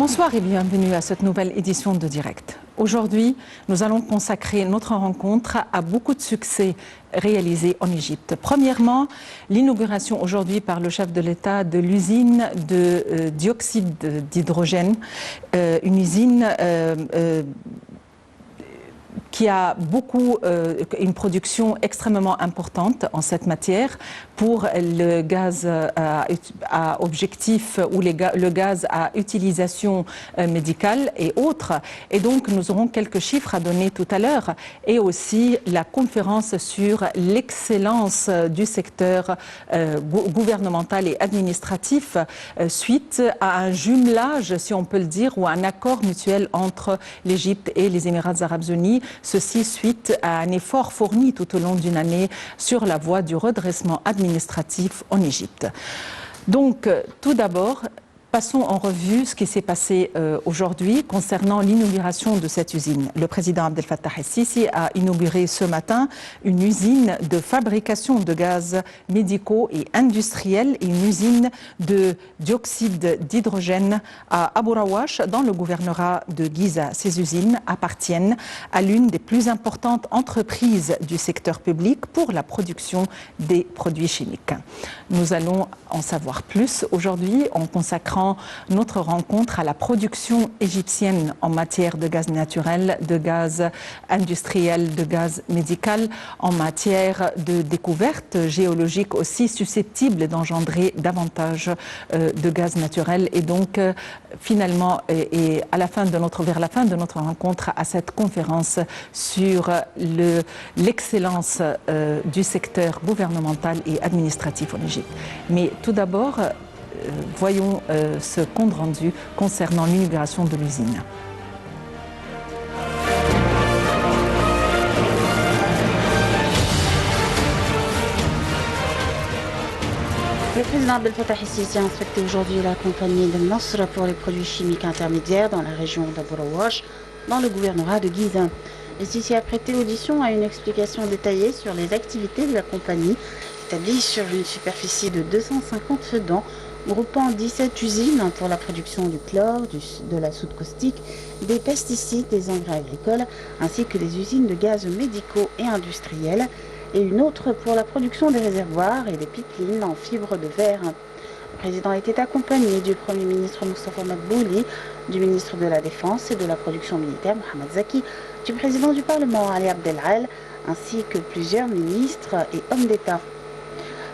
Bonsoir et bienvenue à cette nouvelle édition de Direct. Aujourd'hui, nous allons consacrer notre rencontre à beaucoup de succès réalisés en Égypte. Premièrement, l'inauguration aujourd'hui par le chef de l'État de l'usine de dioxyde d'hydrogène, une usine qui a une production extrêmement importante en cette matière pour le gaz à objectif ou le gaz à utilisation médicale et autres. Et donc, nous aurons quelques chiffres à donner tout à l'heure et aussi la conférence sur l'excellence du secteur gouvernemental et administratif suite à un jumelage, si on peut le dire, ou un accord mutuel entre l'Égypte et les Émirats arabes unis. Ceci suite à un effort fourni tout au long d'une année sur la voie du redressement administratif en Égypte. Donc, tout d'abord, passons en revue ce qui s'est passé aujourd'hui concernant l'inauguration de cette usine. Le président Abdel Fattah el-Sisi a inauguré ce matin une usine de fabrication de gaz médicaux et industriels et une usine de dioxyde d'hydrogène à Abu Rawash dans le gouvernorat de Giza. Ces usines appartiennent à l'une des plus importantes entreprises du secteur public pour la production des produits chimiques. Nous allons en savoir plus aujourd'hui en consacrant notre rencontre à la production égyptienne en matière de gaz naturel, de gaz industriel, de gaz médical, en matière de découverte géologique aussi susceptible d'engendrer davantage de gaz naturel. Et donc, finalement, vers la fin de notre rencontre à cette conférence sur l'excellence du secteur gouvernemental et administratif en Égypte. Mais tout d'abord, voyons ce compte rendu concernant l'inauguration de l'usine. Le président Abdel Fattah el-Sisi a inspecté aujourd'hui la compagnie de Nasra pour les produits chimiques intermédiaires dans la région d'Abu Rawash, dans le gouvernorat de Giza. El-Sisi a prêté audition à une explication détaillée sur les activités de la compagnie, établie sur une superficie de 250 fedans, groupant 17 usines pour la production du chlore, de la soude caustique, des pesticides, des engrais agricoles, ainsi que des usines de gaz médicaux et industriels, et une autre pour la production des réservoirs et des pipelines en fibre de verre. Le président était accompagné du Premier ministre Moustapha Madbouli, du ministre de la Défense et de la Production militaire Mohamed Zaki, du président du Parlement Ali Abdelal, ainsi que plusieurs ministres et hommes d'État.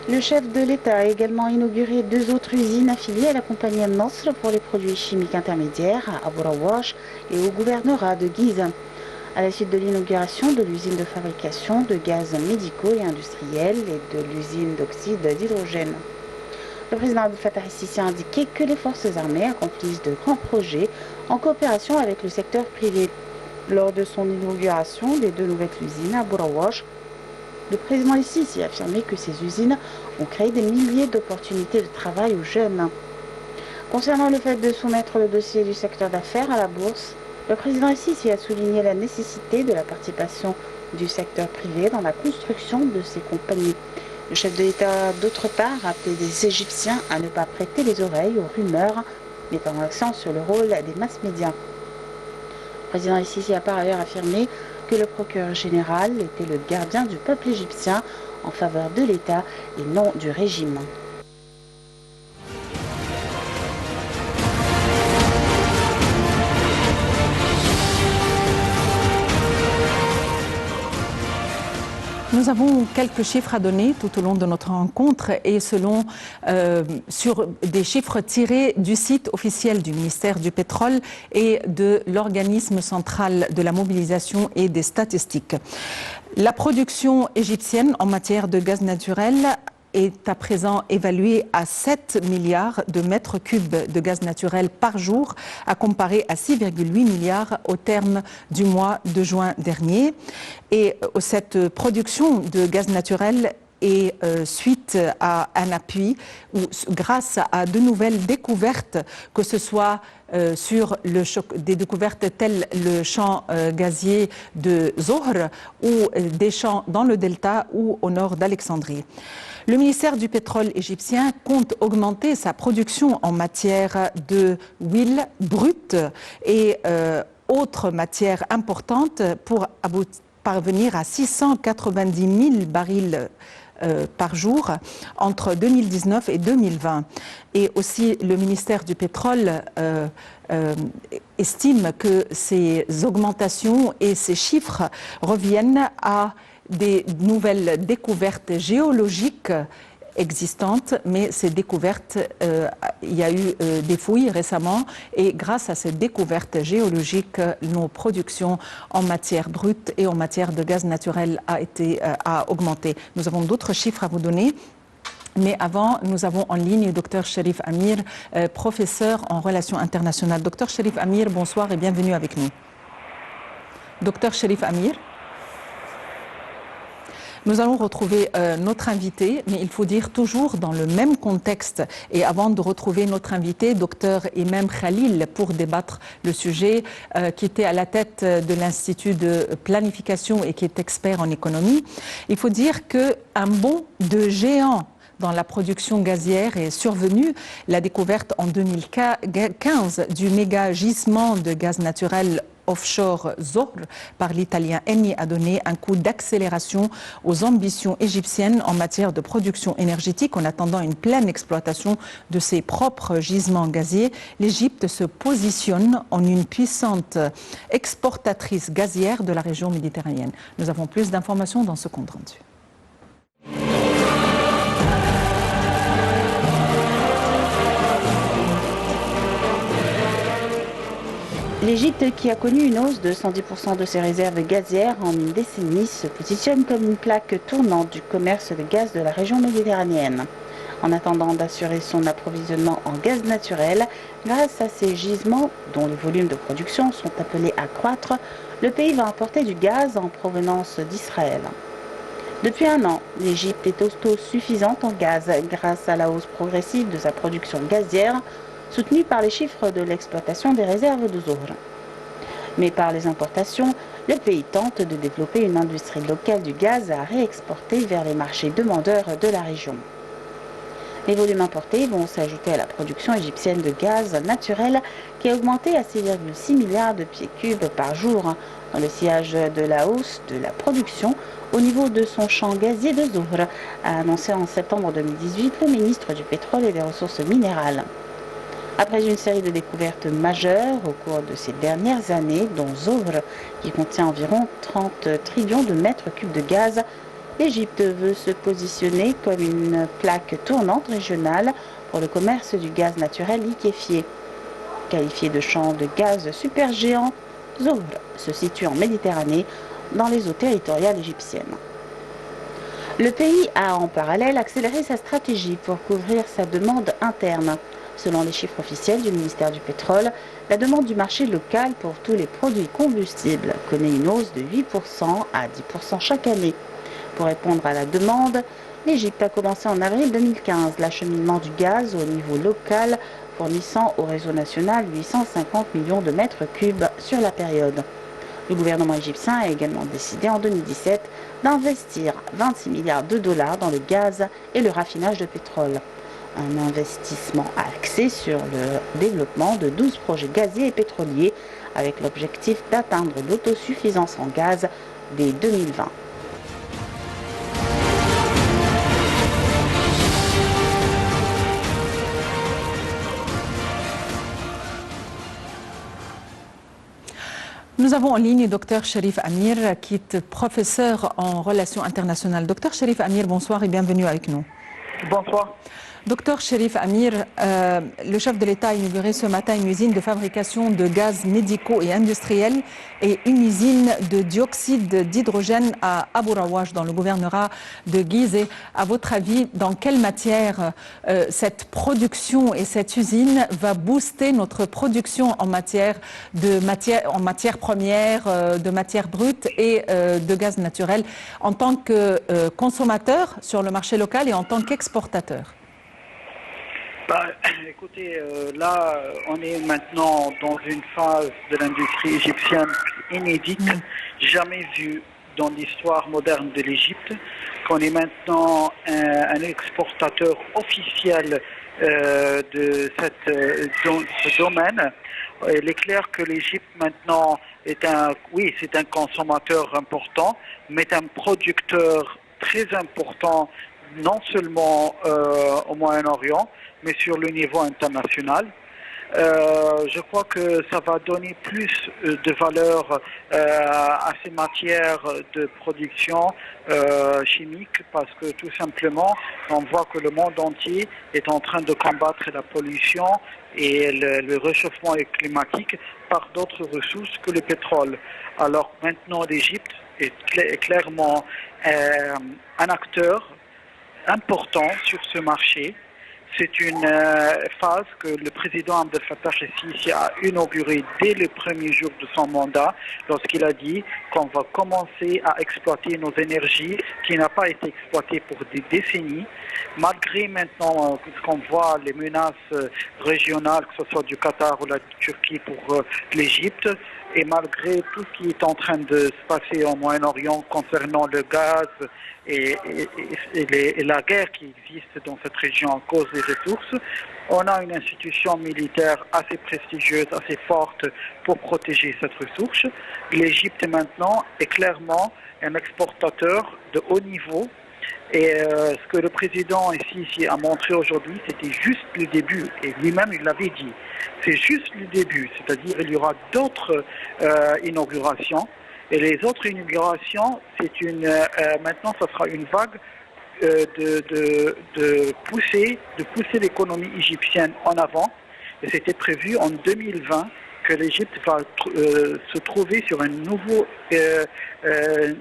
Le chef de l'État a également inauguré deux autres usines affiliées à la compagnie Nasr pour les produits chimiques intermédiaires à Abu Rawash et au gouvernorat de Giza. À la suite de l'inauguration de l'usine de fabrication de gaz médicaux et industriels et de l'usine d'oxyde d'hydrogène. Le président Abdel Fattah el-Sisi a indiqué que les forces armées accomplissent de grands projets en coopération avec le secteur privé. Lors de son inauguration des deux nouvelles usines à Abu Rawash, le président el-Sisi a affirmé que ces usines ont créé des milliers d'opportunités de travail aux jeunes. Concernant le fait de soumettre le dossier du secteur d'affaires à la bourse, le président el-Sisi a souligné la nécessité de la participation du secteur privé dans la construction de ces compagnies. Le chef de l'État a d'autre part appelé les Égyptiens à ne pas prêter les oreilles aux rumeurs, mettant l'accent sur le rôle des masses-médias. Le président el-Sisi a par ailleurs affirmé que le procureur général était le gardien du peuple égyptien en faveur de l'État et non du régime. Nous avons quelques chiffres à donner tout au long de notre rencontre et sur des chiffres tirés du site officiel du ministère du Pétrole et de l'organisme central de la mobilisation et des statistiques. La production égyptienne en matière de gaz naturel est à présent évalué à 7 milliards de mètres cubes de gaz naturel par jour, à comparer à 6,8 milliards au terme du mois de juin dernier. Et cette production de gaz naturel et suite à un appui ou grâce à de nouvelles découvertes, que ce soit sur des découvertes telles le champ gazier de Zohr ou des champs dans le delta ou au nord d'Alexandrie. Le ministère du pétrole égyptien compte augmenter sa production en matière de huile brute et autres matières importantes pour parvenir à 690 000 barils par jour entre 2019 et 2020. Et aussi, le ministère du pétrole estime que ces augmentations et ces chiffres reviennent à des nouvelles découvertes géologiques existantes, mais ces découvertes, il y a eu des fouilles récemment et grâce à ces découvertes géologiques, nos productions en matière brute et en matière de gaz naturel a augmenté. Nous avons d'autres chiffres à vous donner. Mais avant, nous avons en ligne le Dr Cherif Amir, professeur en relations internationales. Dr Cherif Amir, bonsoir et bienvenue avec nous. Dr Cherif Amir. Nous allons retrouver notre invité, mais il faut dire toujours dans le même contexte. Et avant de retrouver notre invité, Dr Imam Khalil, pour débattre le sujet, qui était à la tête de l'Institut de planification et qui est expert en économie, il faut dire qu'un bond de géant dans la production gazière est survenue. La découverte en 2015 du méga gisement de gaz naturel offshore Zohr par l'italien Eni a donné un coup d'accélération aux ambitions égyptiennes en matière de production énergétique. En attendant une pleine exploitation de ses propres gisements gaziers, l'Égypte se positionne en une puissante exportatrice gazière de la région méditerranéenne. Nous avons plus d'informations dans ce compte rendu. L'Égypte, qui a connu une hausse de 110% de ses réserves gazières en une décennie, se positionne comme une plaque tournante du commerce de gaz de la région méditerranéenne. En attendant d'assurer son approvisionnement en gaz naturel, grâce à ces gisements, dont les volumes de production sont appelés à croître, le pays va importer du gaz en provenance d'Israël. Depuis un an, l'Égypte est autosuffisante en gaz grâce à la hausse progressive de sa production gazière, soutenue par les chiffres de l'exploitation des réserves de Zohr. Mais par les importations, le pays tente de développer une industrie locale du gaz à réexporter vers les marchés demandeurs de la région. Les volumes importés vont s'ajouter à la production égyptienne de gaz naturel qui a augmenté à 6,6 milliards de pieds cubes par jour, dans le sillage de la hausse de la production au niveau de son champ gazier de Zohr, a annoncé en septembre 2018 le ministre du pétrole et des ressources minérales. Après une série de découvertes majeures au cours de ces dernières années, dont Zohr, qui contient environ 30 trillions de mètres cubes de gaz, l'Égypte veut se positionner comme une plaque tournante régionale pour le commerce du gaz naturel liquéfié. Qualifié de champ de gaz supergéant, Zohr se situe en Méditerranée, dans les eaux territoriales égyptiennes. Le pays a en parallèle accéléré sa stratégie pour couvrir sa demande interne. Selon les chiffres officiels du ministère du Pétrole, la demande du marché local pour tous les produits combustibles connaît une hausse de 8% à 10% chaque année. Pour répondre à la demande, l'Égypte a commencé en avril 2015 l'acheminement du gaz au niveau local, fournissant au réseau national 850 millions de mètres cubes sur la période. Le gouvernement égyptien a également décidé en 2017 d'investir 26 milliards de dollars dans le gaz et le raffinage de pétrole. Un investissement axé sur le développement de 12 projets gaziers et pétroliers avec l'objectif d'atteindre l'autosuffisance en gaz dès 2020. Nous avons en ligne Dr Cherif Amir, qui est professeur en relations internationales. Dr Cherif Amir, bonsoir et bienvenue avec nous. Bonsoir. Docteur Cherif Amir, le chef de l'État a inauguré ce matin une usine de fabrication de gaz médicaux et industriels et une usine de dioxyde d'hydrogène à Abu Rawash dans le gouvernorat de Gizeh. À votre avis, dans quelle matière cette production et cette usine va booster notre production en matière première, de matières brutes et de gaz naturel en tant que consommateur sur le marché local et en tant qu'exportateur? Écoutez, là, on est maintenant dans une phase de l'industrie égyptienne inédite, jamais vue dans l'histoire moderne de l'Égypte, qu'on est maintenant un exportateur officiel de ce domaine. Il est clair que l'Égypte maintenant est c'est un consommateur important, mais un producteur très important, non seulement au Moyen-Orient, mais sur le niveau international. Je crois que ça va donner plus de valeur à ces matières de production chimique parce que tout simplement, on voit que le monde entier est en train de combattre la pollution et le réchauffement climatique par d'autres ressources que le pétrole. Alors maintenant, l'Égypte est clairement un acteur important sur ce marché. C'est une phase que le président Abdel Fattah el-Sisi a inaugurée dès le premier jour de son mandat, lorsqu'il a dit qu'on va commencer à exploiter nos énergies qui n'ont pas été exploitées pour des décennies. Malgré maintenant ce qu'on voit les menaces régionales, que ce soit du Qatar ou la Turquie pour l'Égypte, et malgré tout ce qui est en train de se passer au Moyen-Orient concernant le gaz et la guerre qui existe dans cette région à cause des ressources, on a une institution militaire assez prestigieuse, assez forte pour protéger cette ressource. L'Égypte maintenant est clairement un exportateur de haut niveau. Et ce que le président ici a montré aujourd'hui, c'était juste le début. Et lui-même, il l'avait dit. C'est juste le début. C'est-à-dire qu'il y aura d'autres inaugurations. Et les autres inaugurations, maintenant, ça sera une vague de pousser l'économie égyptienne en avant. Et c'était prévu en 2020 que l'Égypte va se trouver sur un nouveau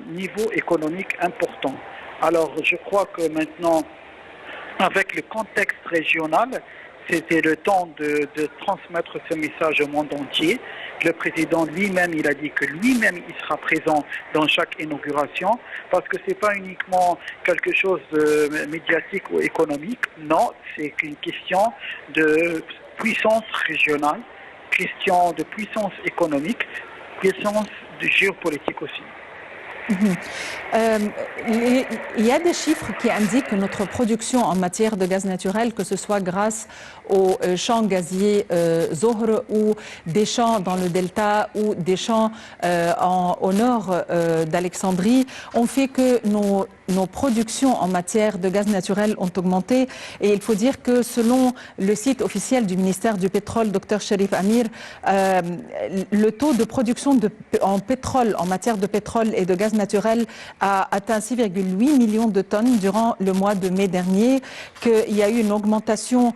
niveau économique important. Alors, je crois que maintenant, avec le contexte régional, c'était le temps de transmettre ce message au monde entier. Le président lui-même, il a dit que lui-même, il sera présent dans chaque inauguration, parce que ce n'est pas uniquement quelque chose de médiatique ou économique. Non, c'est une question de puissance régionale, question de puissance économique, puissance de géopolitique aussi. Il y a des chiffres qui indiquent que notre production en matière de gaz naturel, que ce soit grâce aux champs gaziers Zohr ou des champs dans le delta ou des champs au nord d'Alexandrie, ont fait que nos productions en matière de gaz naturel ont augmenté. Et il faut dire que selon le site officiel du ministère du pétrole, Dr Cherif Amir, le taux de production en pétrole, en matière de pétrole et de gaz naturel a atteint 6,8 millions de tonnes durant le mois de mai dernier, qu'il y a eu une augmentation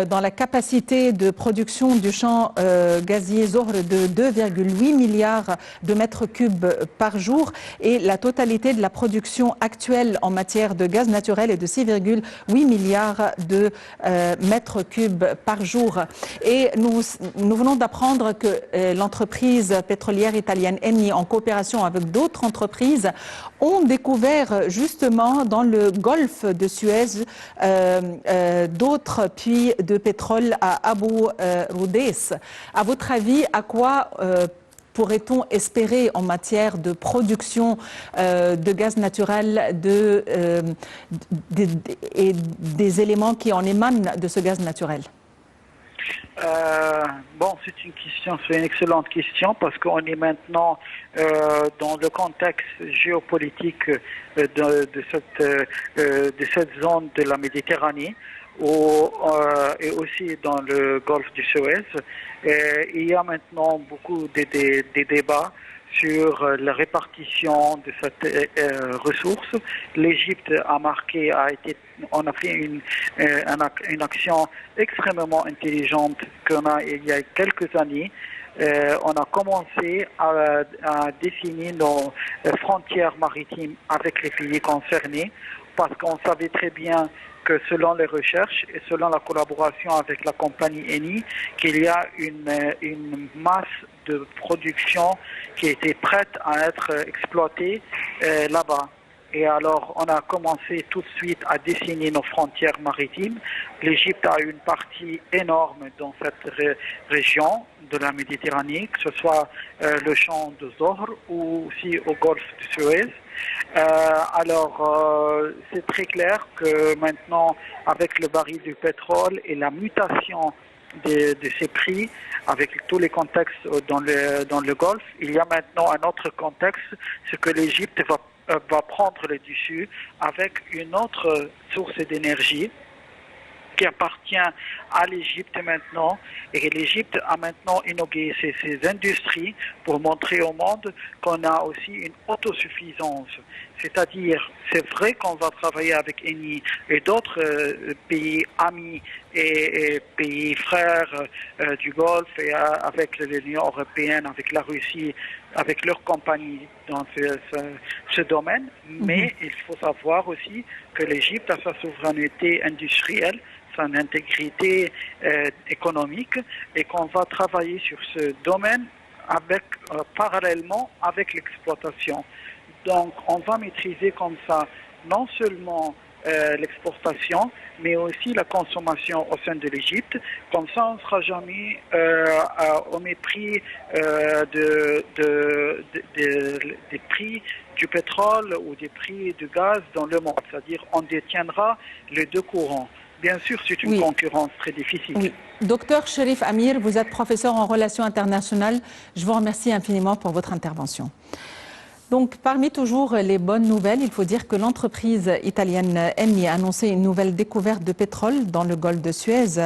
dans la capacité de production du champ gazier Zohr de 2,8 milliards de mètres cubes par jour et la totalité de la production actuelle en matière de gaz naturel est de 6,8 milliards de mètres cubes par jour. Et nous venons d'apprendre que l'entreprise pétrolière italienne Eni, en coopération avec d'autres entreprises, ont découvert justement dans le golfe de Suez d'autres puits de pétrole à Abu Roudais. À votre avis, à quoi pourrait-on espérer en matière de production de gaz naturel et des éléments qui en émanent de ce gaz naturel? C'est une excellente question parce qu'on est maintenant dans le contexte géopolitique de cette zone de la Méditerranée et aussi dans le golfe du Suez. Il y a maintenant beaucoup de débats sur la répartition de cette ressource. L'Égypte on a fait une action extrêmement intelligente il y a quelques années. On a commencé à dessiner nos frontières maritimes avec les pays concernés parce qu'on savait très bien que selon les recherches et selon la collaboration avec la compagnie Eni, qu'il y a une masse de production qui était prête à être exploitée là-bas. Et alors, on a commencé tout de suite à dessiner nos frontières maritimes. L'Égypte a une partie énorme dans cette région de la Méditerranée, que ce soit le champ de Zohr ou aussi au golfe de Suez. C'est très clair que maintenant, avec le baril du pétrole et la mutation de ces prix, avec tous les contextes dans le Golfe, il y a maintenant un autre contexte, c'est que l'Égypte va prendre le dessus avec une autre source d'énergie qui appartient à l'Égypte maintenant. Et l'Égypte a maintenant inauguré ses industries pour montrer au monde qu'on a aussi une autosuffisance. C'est-à-dire, c'est vrai qu'on va travailler avec Eni et d'autres pays amis et pays frères du Golfe et avec l'Union européenne, avec la Russie, avec leurs compagnies dans ce domaine. Mais il faut savoir aussi que l'Égypte a sa souveraineté industrielle, son intégrité économique et qu'on va travailler sur ce domaine parallèlement avec l'exploitation. Donc on va maîtriser comme ça non seulement l'exportation, mais aussi la consommation au sein de l'Égypte. Comme ça, on ne sera jamais au mépris des prix du pétrole ou des prix du gaz dans le monde. C'est-à-dire on détiendra les deux courants. Bien sûr, c'est une concurrence très difficile. Oui. Docteur Cherif Amir, vous êtes professeur en relations internationales. Je vous remercie infiniment pour votre intervention. Donc, parmi toujours les bonnes nouvelles, il faut dire que l'entreprise italienne Eni a annoncé une nouvelle découverte de pétrole dans le golfe de Suez.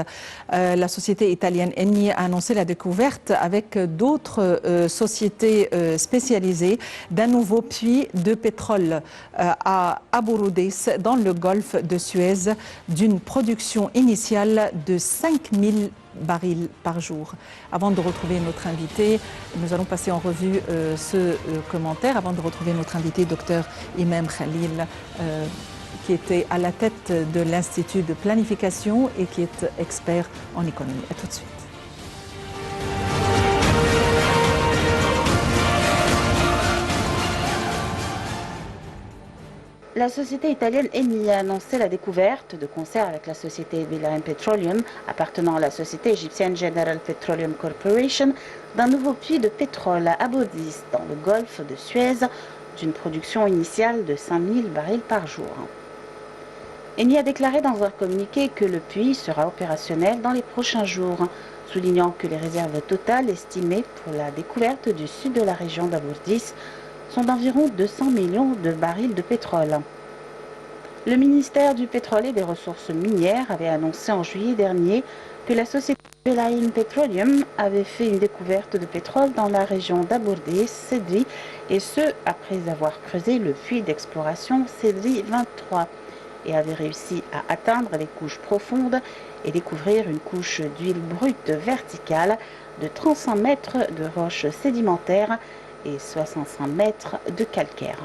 La société italienne Eni a annoncé la découverte avec d'autres sociétés spécialisées d'un nouveau puits de pétrole à Abu Roudis dans le golfe de Suez d'une production initiale de 5000 barils par jour. Avant de retrouver notre invité, nous allons passer en revue ce commentaire. Avant de retrouver notre invité, docteur Imam Khalil, qui était à la tête de l'Institut de planification et qui est expert en économie. À tout de suite. La société italienne Eni a annoncé la découverte, de concert avec la société Velion Petroleum, appartenant à la société égyptienne General Petroleum Corporation, d'un nouveau puits de pétrole à Abu Roudis, dans le golfe de Suez, d'une production initiale de 5000 barils par jour. Eni a déclaré dans un communiqué que le puits sera opérationnel dans les prochains jours, soulignant que les réserves totales estimées pour la découverte du sud de la région d'Abu Roudis sont d'environ 200 millions de barils de pétrole. Le ministère du pétrole et des ressources minières avait annoncé en juillet dernier que la société Velion Petroleum avait fait une découverte de pétrole dans la région d'Abu Roudis, Sedri, et ce, après avoir creusé le puits d'exploration Sedri 23, et avait réussi à atteindre les couches profondes et découvrir une couche d'huile brute verticale de 35 mètres de roches sédimentaires et 65 mètres de calcaire.